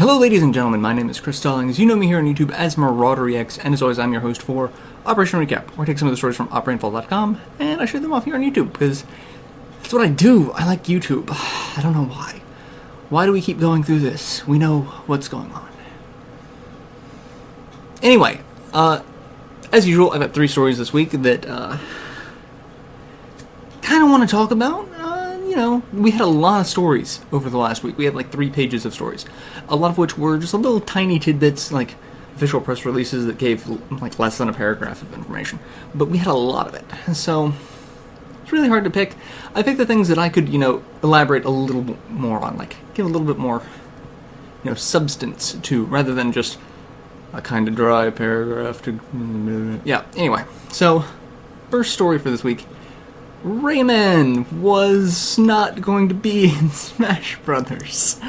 Hello ladies and gentlemen, my name is Chris Stollings. You know me here on YouTube as MarauderEX, and as always I'm your host for Operation Recap, where I take some of the stories from Rainfall.com and I share them off here on YouTube, because that's what I do. I like YouTube. I don't know why. Why do we keep going through this? We know what's going on. Anyway, as usual, I've got 3 stories this week that kind of want to talk about. We had a lot of stories over the last week. We had like 3 pages of stories, a lot of which were just a little tiny tidbits, like official press releases that gave like less than a paragraph of information. But we had a lot of it, and so it's really hard to pick. I picked the things that I could, elaborate a little bit more on, like give a little bit more, substance to, rather than just a kind of dry paragraph to. Yeah. Anyway, so first story for this week. Rayman was not going to be in Smash Brothers.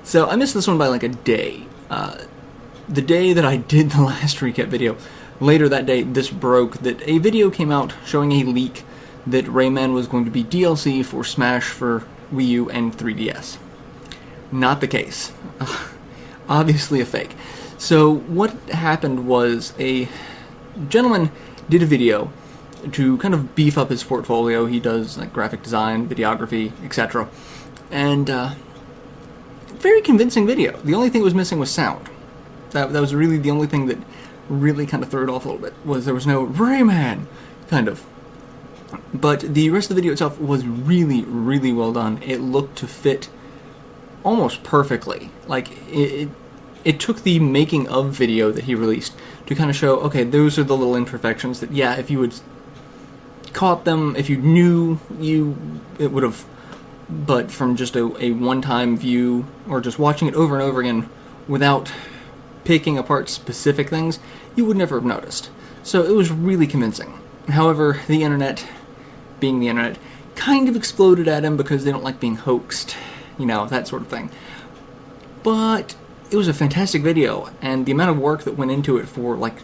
So I missed this one by like a day. The day that I did the last recap video, later that day this broke that a video came out showing a leak that Rayman was going to be DLC for Smash for Wii U and 3DS. Not the case. Obviously a fake. So what happened was a gentleman did a video to kind of beef up his portfolio. He does like graphic design, videography, etc. And very convincing video. The only thing that was missing was sound. That was really the only thing that really kind of threw it off a little bit, was there was no Rayman, kind of. But the rest of the video itself was really, really well done. It looked to fit almost perfectly. Like, it took the making of video that he released to kind of show, okay, those are the little imperfections that, yeah, if you would caught them, if you knew, it would have, but from just a one-time view, or just watching it over and over again without picking apart specific things, you would never have noticed. So it was really convincing. However, the internet, being the internet, kind of exploded at him because they don't like being hoaxed, that sort of thing. But it was a fantastic video, and the amount of work that went into it for, like,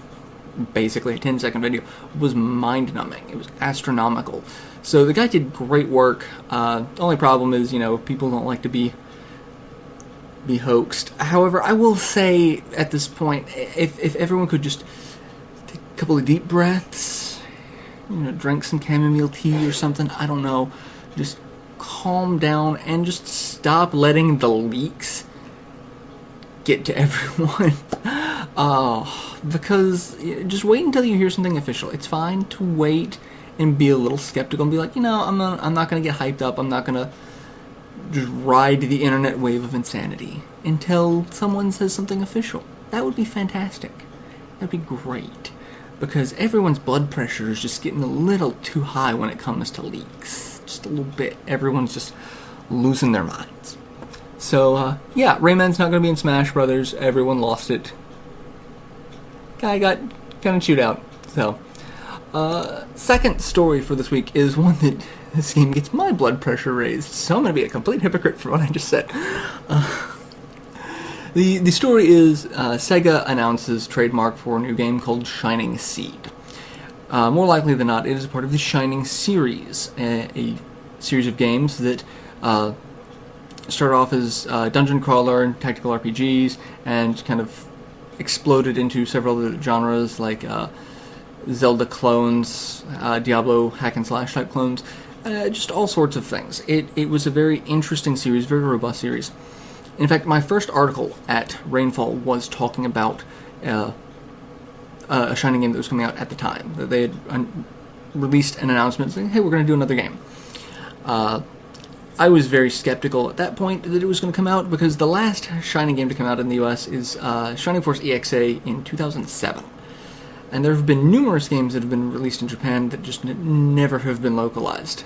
basically a 10-second video was mind-numbing. It was astronomical. So the guy did great work. The only problem is, people don't like to be hoaxed. However, I will say at this point, if everyone could just take a couple of deep breaths, drink some chamomile tea or something, I don't know, just calm down and just stop letting the leaks get to everyone. Because just wait until you hear something official. It's fine to wait and be a little skeptical and be like, I'm not going to get hyped up. I'm not going to just ride the internet wave of insanity until someone says something official. That would be fantastic. That would be great. Because everyone's blood pressure is just getting a little too high when it comes to leaks. Just a little bit. Everyone's just losing their minds. So, yeah, Rayman's not going to be in Smash Brothers. Everyone lost it. Guy got kind of chewed out. So, second story for this week is one that this game gets my blood pressure raised. So I'm going to be a complete hypocrite for what I just said. The story is Sega announces trademark for a new game called Shining Seed. More likely than not, it is a part of the Shining series, a series of games that start off as dungeon crawler and tactical RPGs, and kind of exploded into several other genres like Zelda clones, Diablo hack and slash type clones, just all sorts of things. It was a very interesting series, very robust series. In fact, my first article at Rainfall was talking about a Shining game that was coming out at the time. That they had released an announcement saying, hey, we're going to do another game. I was very skeptical at that point that it was going to come out, because the last Shining game to come out in the US is Shining Force EXA in 2007. And there have been numerous games that have been released in Japan that just never have been localized.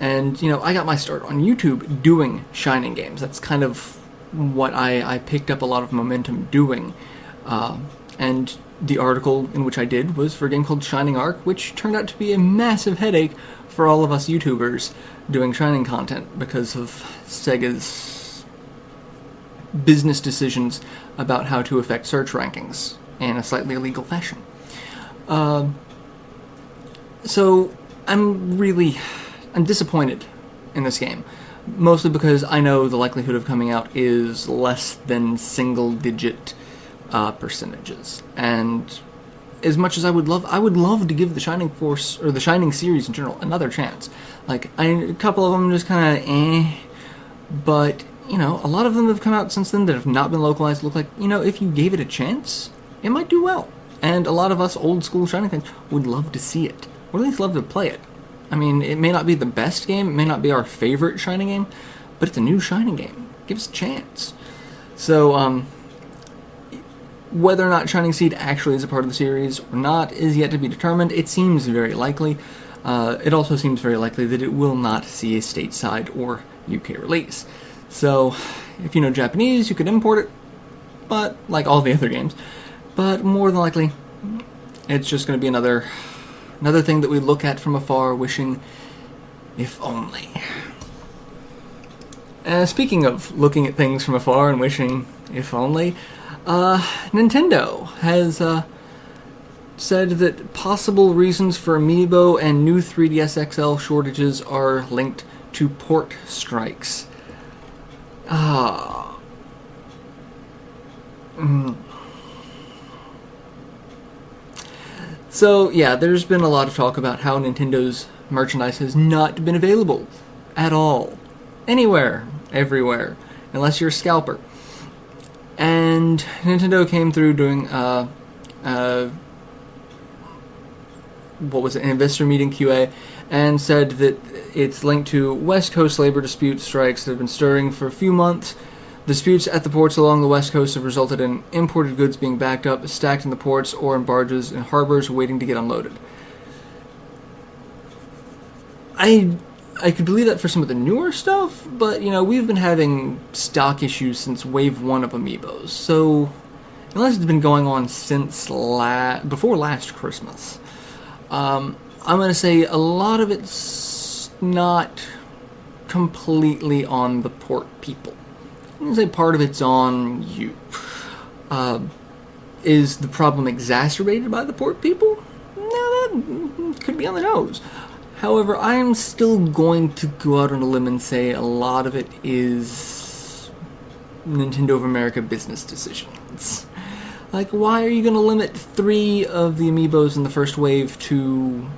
And, I got my start on YouTube doing Shining games. That's kind of what I picked up a lot of momentum doing. And the article in which I did was for a game called Shining Arc, which turned out to be a massive headache for all of us YouTubers doing Shining content because of Sega's business decisions about how to affect search rankings in a slightly illegal fashion. So I'm disappointed in this game mostly because I know the likelihood of coming out is less than single-digit percentages. And as much as I would love to give the Shining Force, or the Shining series in general, another chance. Like, a couple of them just kind of but, a lot of them have come out since then that have not been localized. Look like, if you gave it a chance, it might do well. And a lot of us old school Shining fans would love to see it, or at least love to play it. I mean, it may not be the best game, it may not be our favorite Shining game, but it's a new Shining game. Give us a chance. So, whether or not Shining Seed actually is a part of the series or not is yet to be determined. It seems very likely. It also seems very likely that it will not see a stateside or UK release. So, if you know Japanese, you could import it, but like all the other games. But more than likely, it's just going to be another thing that we look at from afar, wishing, if only. Speaking of looking at things from afar and wishing, if only, Nintendo has said that possible reasons for Amiibo and new 3DS XL shortages are linked to port strikes. So, yeah, there's been a lot of talk about how Nintendo's merchandise has not been available at all. Anywhere, everywhere, unless you're a scalper. And Nintendo came through doing, an investor meeting QA, and said that it's linked to West Coast labor dispute strikes that have been stirring for a few months. Disputes at the ports along the West Coast have resulted in imported goods being backed up, stacked in the ports or in barges in harbors waiting to get unloaded. I could believe that for some of the newer stuff, but, we've been having stock issues since Wave 1 of Amiibos, so unless it's been going on since before last Christmas, I'm going to say a lot of it's not completely on the port people. I'm going to say part of it's on you. Is the problem exacerbated by the port people? No, that could be on the nose. However, I'm still going to go out on a limb and say a lot of it is Nintendo of America business decisions. Like, why are you going to limit 3 of the Amiibos in the first wave to,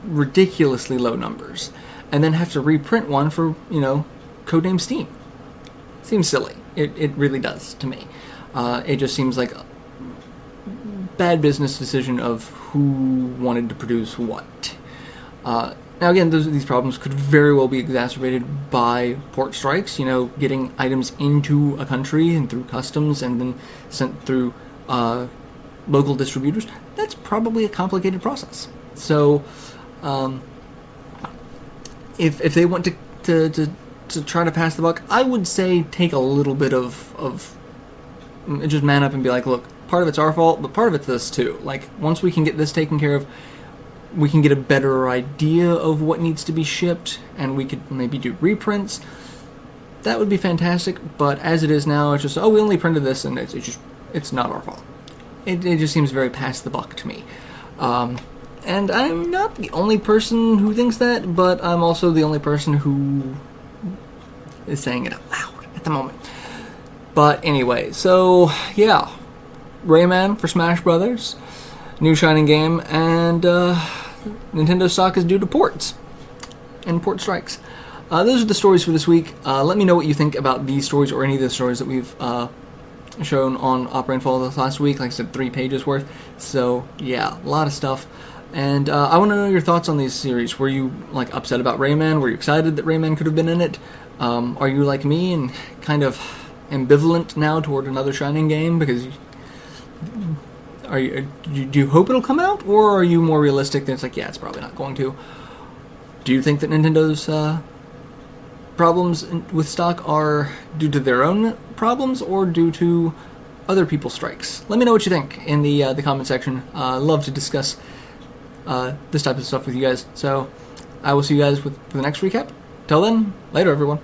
ridiculously low numbers, and then have to reprint one for, codename Steam? Seems silly. It really does to me. It just seems like a bad business decision of who wanted to produce what. Now again, these problems could very well be exacerbated by port strikes, getting items into a country and through customs and then sent through local distributors. That's probably a complicated process. So, if they want to try to pass the buck, I would say take a little bit of just man up and be like, look, part of it's our fault, but part of it's this too. Like, once we can get this taken care of, we can get a better idea of what needs to be shipped, and we could maybe do reprints. That would be fantastic, but as it is now, it's just, we only printed this, and it's not our fault. It just seems very past the buck to me. And I'm not the only person who thinks that, but I'm also the only person who is saying it out loud at the moment. But anyway, so yeah, Rayman for Smash Brothers, new Shining game, and Nintendo stock is due to ports and port strikes. Those are the stories for this week. Let me know what you think about these stories or any of the stories that we've shown on Rainfall this last week. Like I said, 3 pages worth. So yeah, a lot of stuff. And I want to know your thoughts on these series. Were you upset about Rayman? Were you excited that Rayman could have been in it? Are you like me and kind of ambivalent now toward another Shining game because do you hope it'll come out, or are you more realistic that it's like, yeah, it's probably not going to? Do you think that Nintendo's problems with stock are due to their own problems or due to other people's strikes? Let me know what you think in the comment section. Love to discuss this type of stuff with you guys. So I will see you guys for the next recap. Till then, later everyone.